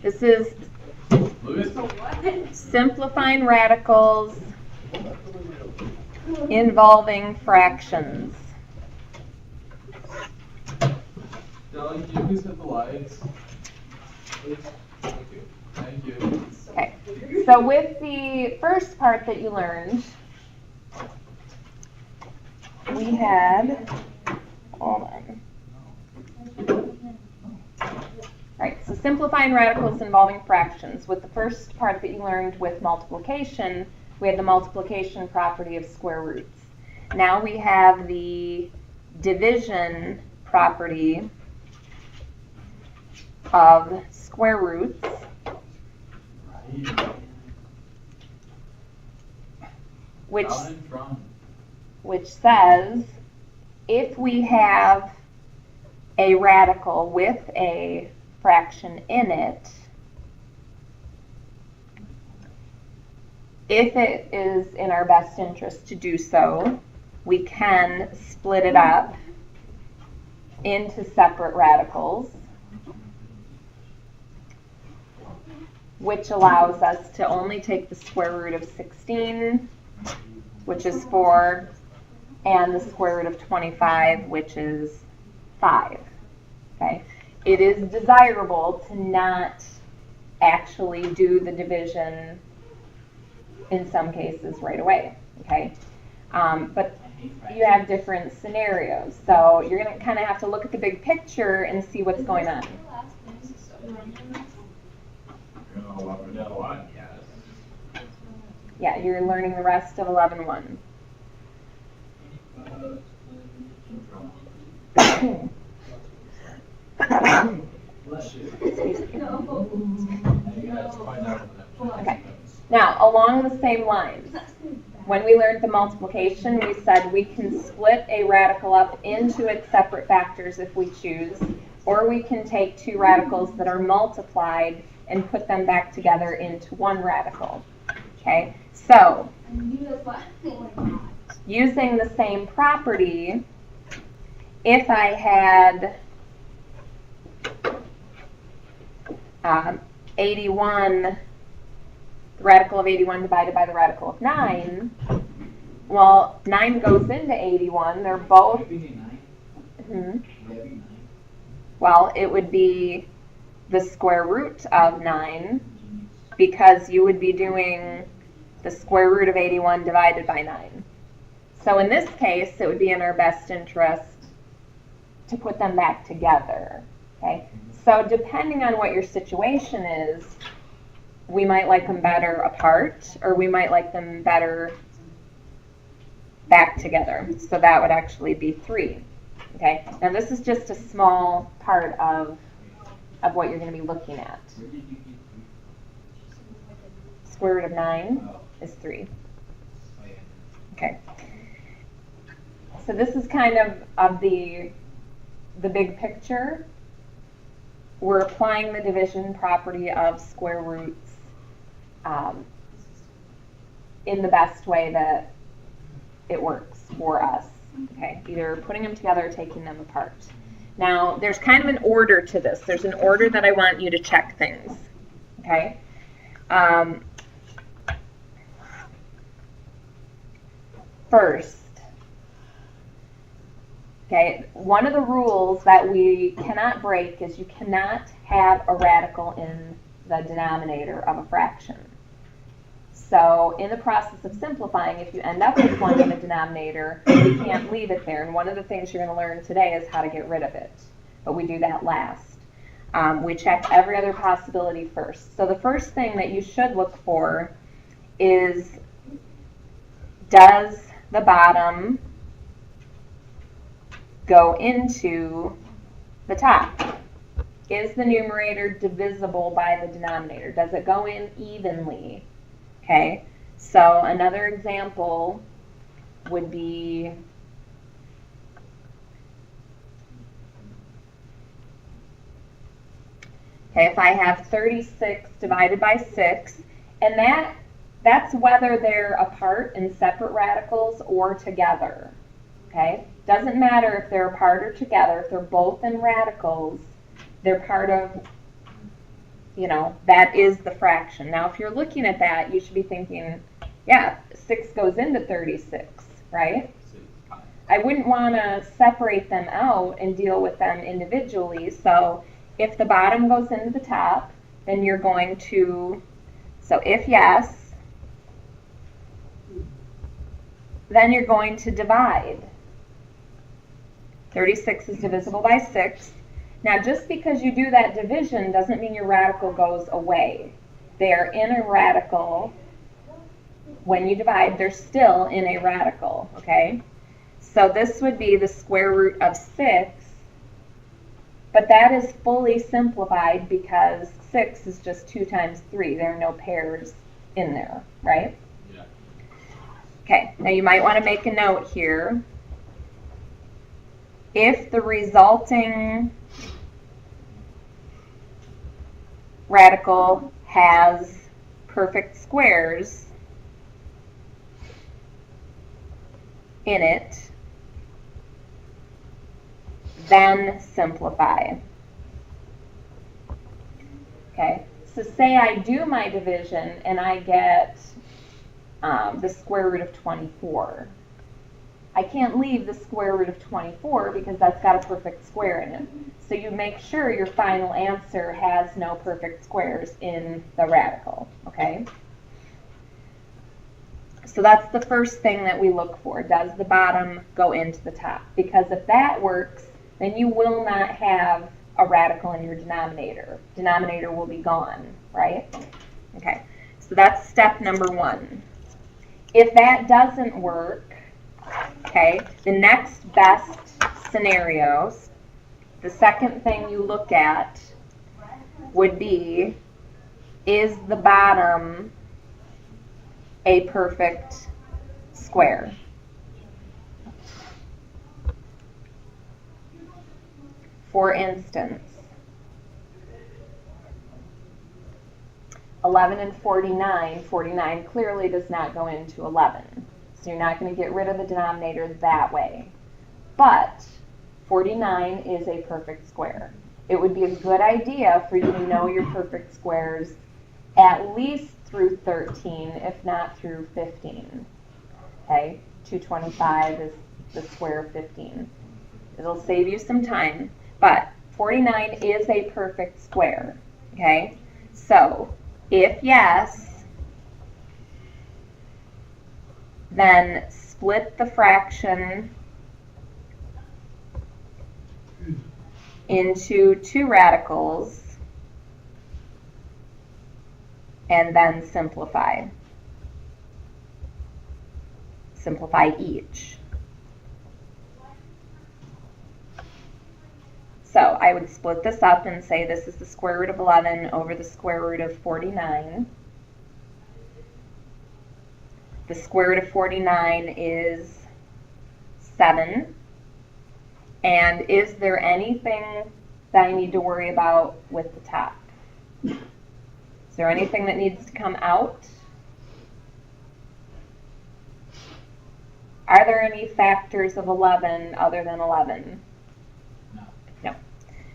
This is simplifying radicals involving fractions. Darling, can you please hit the lights? Thank you. Okay, so with the first part that you learned, we had, hold on. Right, so simplifying radicals involving fractions. With the first part that you learned with multiplication, we had the multiplication property of square roots. Now we have the division property of square roots. Which says if we have a radical with a fraction in it, if it is in our best interest to do so, we can split it up into separate radicals, which allows us to only take the square root of 16, which is 4, and the square root of 25, which is 5. Okay? It is desirable to not actually do the division in some cases right away. Okay? But you have different scenarios, so you're going to kind of have to look at the big picture and see what's going on. Yeah, you're learning the rest of 11.1. Okay. Now, along the same lines, when we learned the multiplication, we said we can split a radical up into its separate factors if we choose, or we can take two radicals that are multiplied and put them back together into one radical. Okay, so using the same property, if I had 81, the radical of 81 divided by the radical of 9, well, 9 goes into 81. They're both, well, it would be the square root of 9, because you would be doing the square root of 81 divided by 9. So in this case, it would be in our best interest to put them back together. Okay? So depending on what your situation is, we might like them better apart, or we might like them better back together. So that would actually be 3. Okay? Now this is just a small part of what you're going to be looking at. Square root of 9 is 3. Okay. So this is kind of the big picture. We're applying the division property of square roots in the best way that it works for us. Okay, either putting them together or taking them apart. Now, there's kind of an order to this. There's an order that I want you to check things. Okay. First, okay, one of the rules that we cannot break is you cannot have a radical in the denominator of a fraction. So in the process of simplifying, if you end up with one in the denominator, you can't leave it there. And one of the things you're going to learn today is how to get rid of it. But we do that last. We check every other possibility first. So the first thing that you should look for is, does the bottom go into the top? Is the numerator divisible by the denominator? Does it go in evenly? Okay, so another example would be, okay, if I have 36 divided by 6, and that's whether they're apart in separate radicals or together. Okay, doesn't matter if they're apart or together. If they're both in radicals, they're part of you know, that is the fraction. Now, if you're looking at that, you should be thinking, yeah, 6 goes into 36, right? I wouldn't want to separate them out and deal with them individually. So if the bottom goes into the top, then you're going to, so if yes, then you're going to divide. 36 is divisible by 6. Now, just because you do that division doesn't mean your radical goes away. They are in a radical. When you divide, they're still in a radical, okay? So this would be the square root of 6, but that is fully simplified because 6 is just 2 times 3. There are no pairs in there, right? Yeah. Okay, now you might want to make a note here. If the resulting radical has perfect squares in it, then simplify. Okay, so say I do my division and I get the square root of 24. I can't leave the square root of 24 because that's got a perfect square in it. So you make sure your final answer has no perfect squares in the radical, okay? So that's the first thing that we look for. Does the bottom go into the top? Because if that works, then you will not have a radical in your denominator. Denominator will be gone, right? Okay, so that's step number 1. If that doesn't work, okay, the next best scenarios, the second thing you look at would be, is the bottom a perfect square? For instance, 11 and 49, 49 clearly does not go into 11. So you're not going to get rid of the denominator that way. But 49 is a perfect square. It would be a good idea for you to know your perfect squares at least through 13, if not through 15. Okay, 225 is the square of 15. It'll save you some time, but 49 is a perfect square. Okay, so if yes, then split the fraction into 2 radicals and then simplify. Simplify each. So I would split this up and say this is the square root of 11 over the square root of 49. The square root of 49 is 7. And is there anything that I need to worry about with the top? Is there anything that needs to come out? Are there any factors of 11 other than 11? No.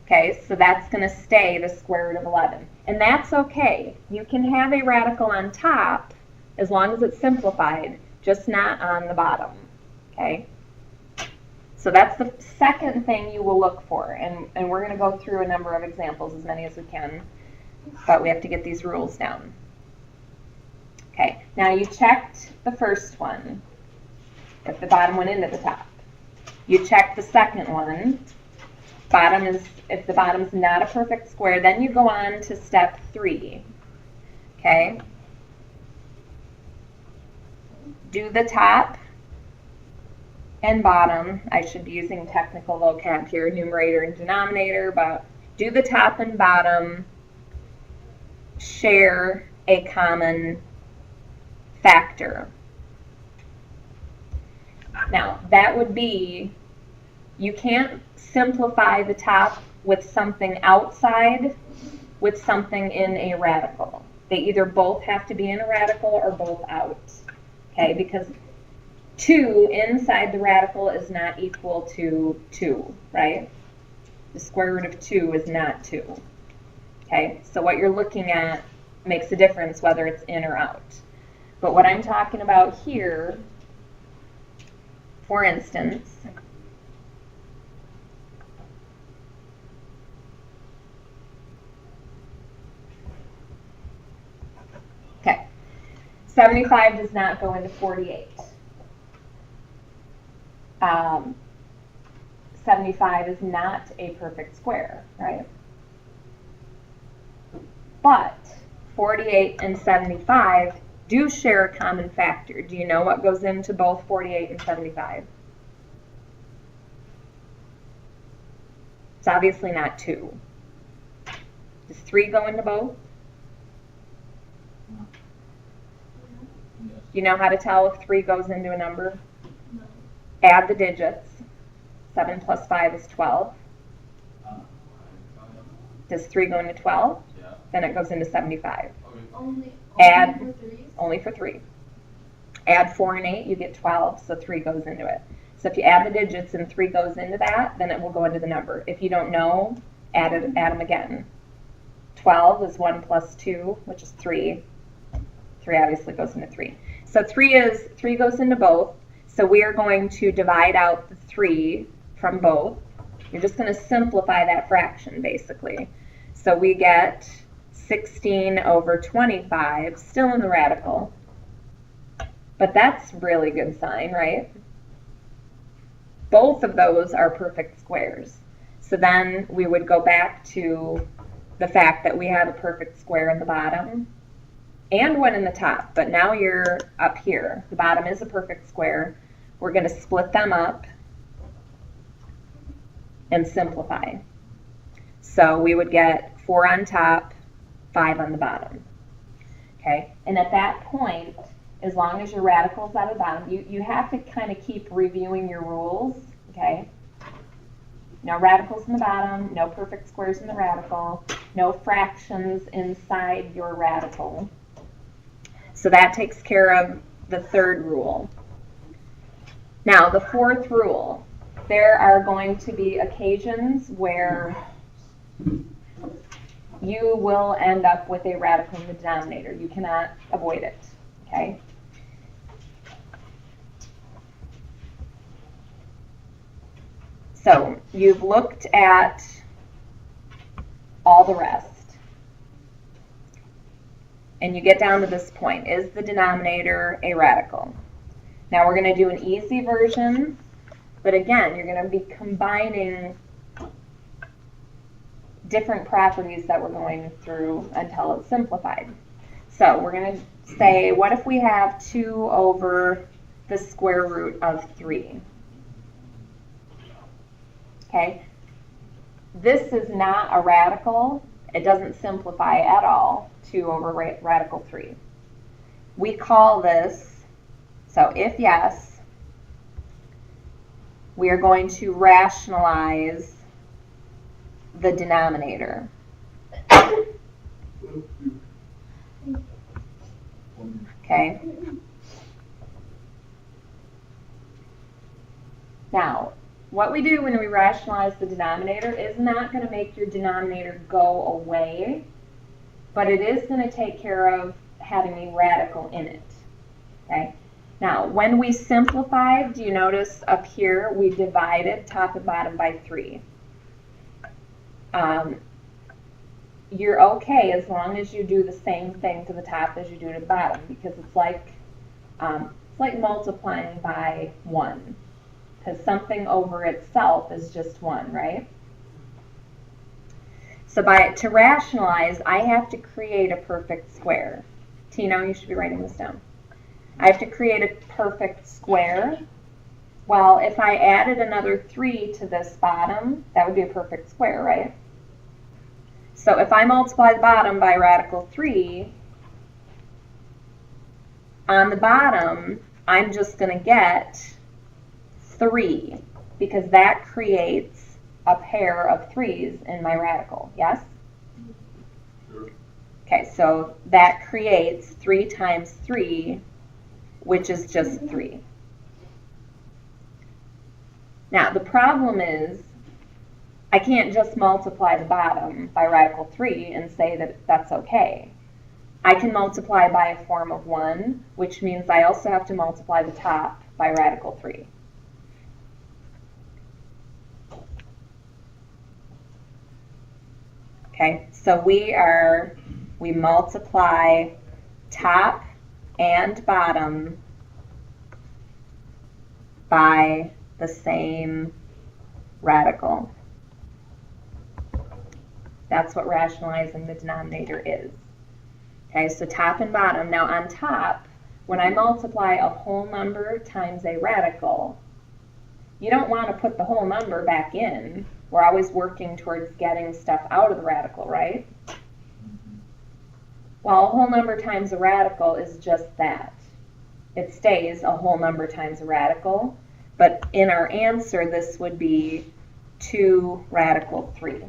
Okay, so that's going to stay the square root of 11. And that's okay. You can have a radical on top as long as it's simplified, just not on the bottom. Okay? So that's the second thing you will look for. And we're going to go through a number of examples, as many as we can. But we have to get these rules down. Okay, now you checked the first one, if the bottom went into the top. You checked the second one. If the bottom's not a perfect square, then you go on to step 3. Okay? Do the top and bottom. I should be using technical vocab here, numerator and denominator, but do the top and bottom share a common factor. Now, that would be, you can't simplify the top with something outside with something in a radical. They either both have to be in a radical or both out. Okay, because 2 inside the radical is not equal to 2, right? The square root of 2 is not 2. Okay, so what you're looking at makes a difference whether it's in or out. But what I'm talking about here, for instance, okay, 75 does not go into 48. 75 is not a perfect square, right? But 48 and 75 do share a common factor. Do you know what goes into both 48 and 75? It's obviously not 2. Does 3 go into both? Do you know how to tell if 3 goes into a number? No. Add the digits. 7 plus 5 is 12. Does 3 go into 12? Yeah. Then it goes into 75. Okay. Only Add- for threes? Only for 3. Add 4 and 8, you get 12, so 3 goes into it. So if you add the digits and 3 goes into that, then it will go into the number. If you don't know, add them again. 12 is 1 plus 2, which is 3. 3 obviously goes into 3. So 3 goes into both. So we are going to divide out the 3 from both. You're just going to simplify that fraction, basically. So we get 16 over 25, still in the radical. But that's really good sign, right? Both of those are perfect squares. So then we would go back to the fact that we have a perfect square in the bottom and one in the top. But now you're up here. The bottom is a perfect square. We're going to split them up and simplify. So we would get 4 on top, 5 on the bottom. Okay, and at that point, as long as your radical's at the bottom, you have to kind of keep reviewing your rules, okay? No radicals in the bottom, no perfect squares in the radical, no fractions inside your radical. So that takes care of the third rule. Now, the fourth rule, there are going to be occasions where you will end up with a radical in the denominator. You cannot avoid it, okay? So you've looked at all the rest. And you get down to this point. Is the denominator a radical? Now we're going to do an easy version. But again, you're going to be combining different properties that we're going through until it's simplified. So we're going to say, what if we have 2 over the square root of 3? Okay, this is not a radical. It doesn't simplify at all, 2 over radical 3. We call this, so if yes, we are going to rationalize the denominator. Okay. Now, what we do when we rationalize the denominator is not going to make your denominator go away, but it is going to take care of having a radical in it. Okay. Now, when we simplified, do you notice up here we divided top and bottom by 3? You're okay as long as you do the same thing to the top as you do to the bottom, because it's like multiplying by 1. Because something over itself is just 1, right? So to rationalize, I have to create a perfect square. Tino, you should be writing this down. I have to create a perfect square. Well, if I added another 3 to this bottom, that would be a perfect square, right? So if I multiply the bottom by radical 3, on the bottom, I'm just going to get 3, because that creates a pair of 3's in my radical, yes? Sure. Okay, so that creates 3 times 3, which is just 3. Now, the problem is I can't just multiply the bottom by radical 3 and say that that's okay. I can multiply by a form of 1, which means I also have to multiply the top by radical 3. Okay, so we multiply top and bottom by the same radical. That's what rationalizing the denominator is. Okay, so top and bottom. Now on top, when I multiply a whole number times a radical, you don't want to put the whole number back in. We're always working towards getting stuff out of the radical, right? Well, a whole number times a radical is just that. It stays a whole number times a radical, but in our answer, this would be 2 radical 3.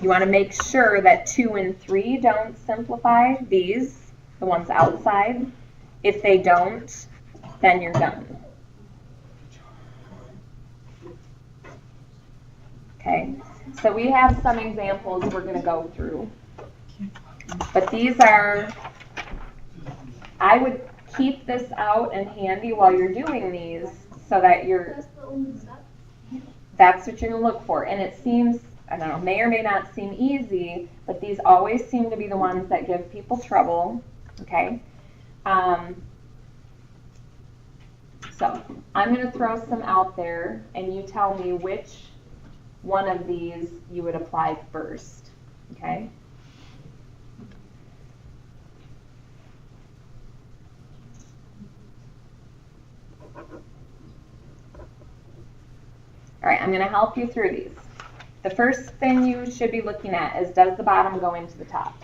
You want to make sure that 2 and 3 don't simplify, these, the ones outside. If they don't, then you're done. Okay, so we have some examples we're going to go through. But these are, I would keep this out and handy while you're doing these so that that's what you're going to look for. And it seems, I don't know, may or may not seem easy, but these always seem to be the ones that give people trouble. Okay. So I'm going to throw some out there and you tell me which one of these you would apply first, okay? All right, I'm going to help you through these. The first thing you should be looking at is, does the bottom go into the top?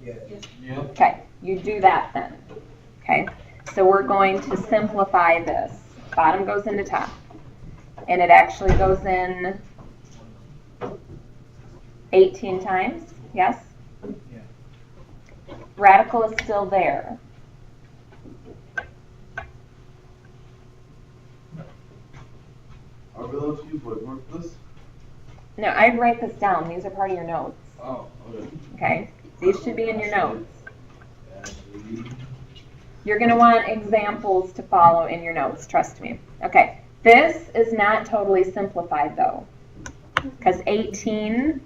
Yes. Yeah. Okay, you do that then, okay? So we're going to simplify this. Bottom goes into top, and it actually goes in 18 times, yes? Yeah. Radical is still there. Are we allowed to use whiteboard for this? No, I'd write this down. These are part of your notes, Oh, okay. okay? These should be in your notes. You're going to want examples to follow in your notes, trust me. Okay, this is not totally simplified though, because 18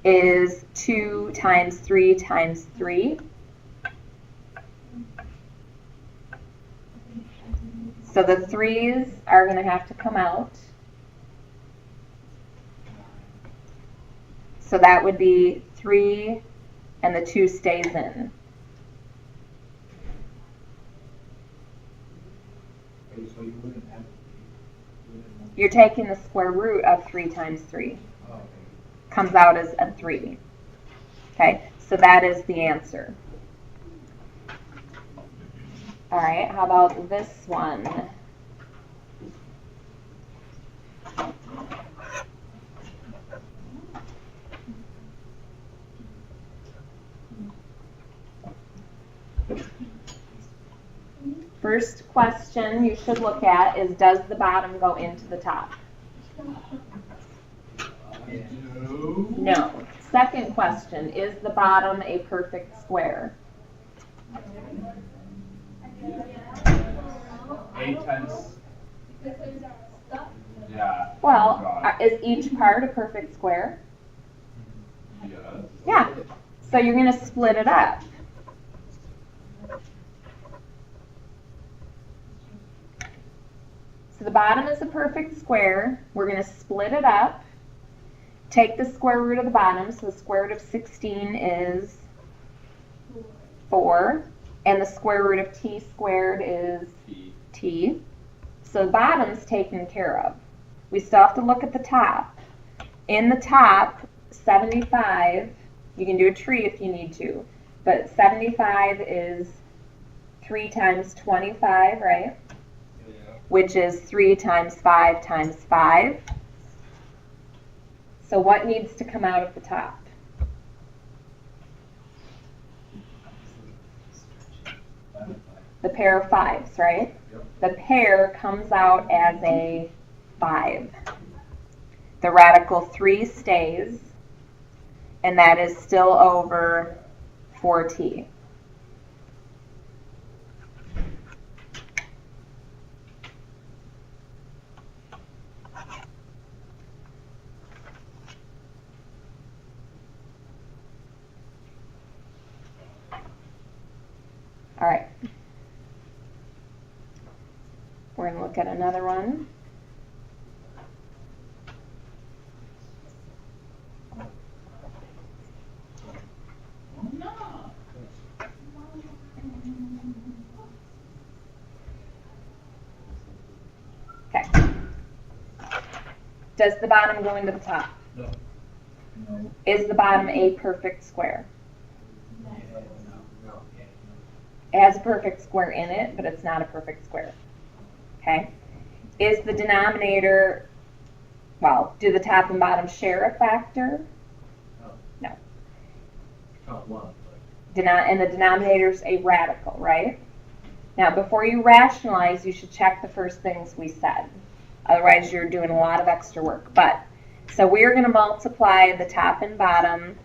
is 2 times 3 times 3. So the 3's are going to have to come out. So that would be 3 and the 2 stays in. So you wouldn't have. You're taking the square root of 3 times 3. Oh, okay. Comes out as a 3. Okay, so that is the answer. All right, how about this one? First question you should look at is, does the bottom go into the top? No. No. Second question, is the bottom a perfect square? 8 times. Yeah. Well, is each part a perfect square? Yes. Yeah. So you're going to split it up. So the bottom is a perfect square. We're going to split it up. Take the square root of the bottom. So the square root of 16 is 4. And the square root of t squared is t. So the bottom's taken care of. We still have to look at the top. In the top, 75, you can do a tree if you need to, but 75 is 3 times 25, right? Yeah. Which is 3 times 5 times 5. So what needs to come out of the top? The pair of 5s, right? Yep. the pair comes out as a 5. The radical 3 stays, and that is still over 4t. All right. We're going to look at another one. Okay. Does the bottom go into the top? No. No. Is the bottom a perfect square? Yeah, no. Yeah, It has a perfect square in it, but it's not a perfect square. Okay? Is the denominator, well, do the top and bottom share a factor? no. No. Count one. And the denominator's a radical, right? Now, before you rationalize, you should check the first things we said. Otherwise, you're doing a lot of extra work. But, so we're going to multiply the top and bottom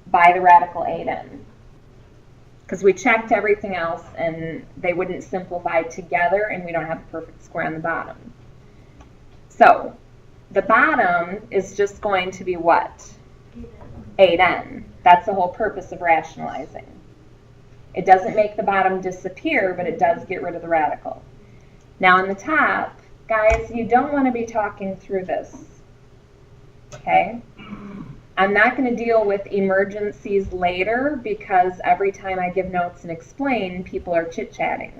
by the radical 8n. Because we checked everything else, and they wouldn't simplify together, and we don't have a perfect square on the bottom. So, the bottom is just going to be what? 8n. That's the whole purpose of rationalizing. It doesn't make the bottom disappear, but it does get rid of the radical. Now on the top, guys, you don't want to be talking through this. Okay? I'm not going to deal with emergencies later because every time I give notes and explain, people are chit-chatting.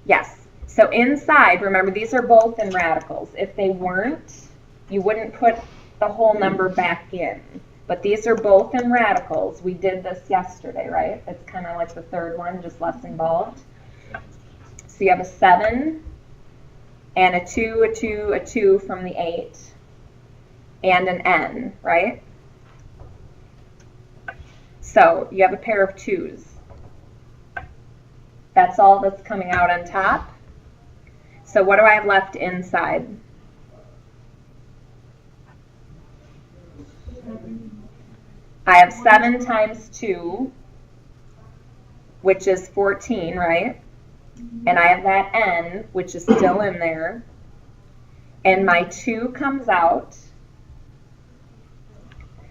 Yes. So inside, remember, these are both in radicals. If they weren't, you wouldn't put the whole number back in. But these are both in radicals. We did this yesterday, right? It's kind of like the third one, just less involved. So you have a 7 and a 2, a 2, a 2 from the 8, and an n, right? So you have a pair of 2's. That's all that's coming out on top. So what do I have left inside? I have 7 times 2, which is 14, right? And I have that n, which is still in there. And my 2 comes out.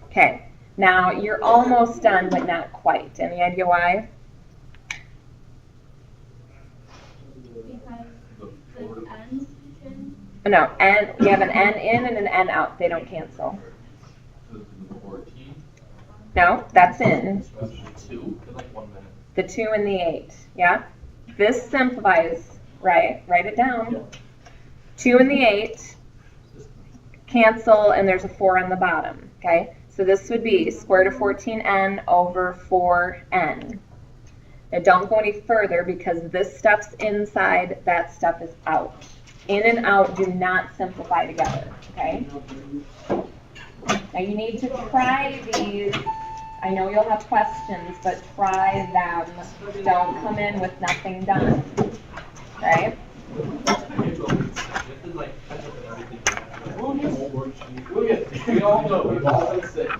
Okay, now you're almost done, but not quite. Any idea why? No, n, you have an n in and an n out. They don't cancel. No, that's in. The 2 and the 8, yeah? This simplifies, right? Write it down. 2 and the 8 cancel, and there's a 4 on the bottom, okay? So this would be square root of 14n over 4n. Now don't go any further because this stuff's inside, that stuff is out. In and out do not simplify together, okay? Now you need to try these. I know you'll have questions, but try them. Don't come in with nothing done, right? We all know, we've all been sick.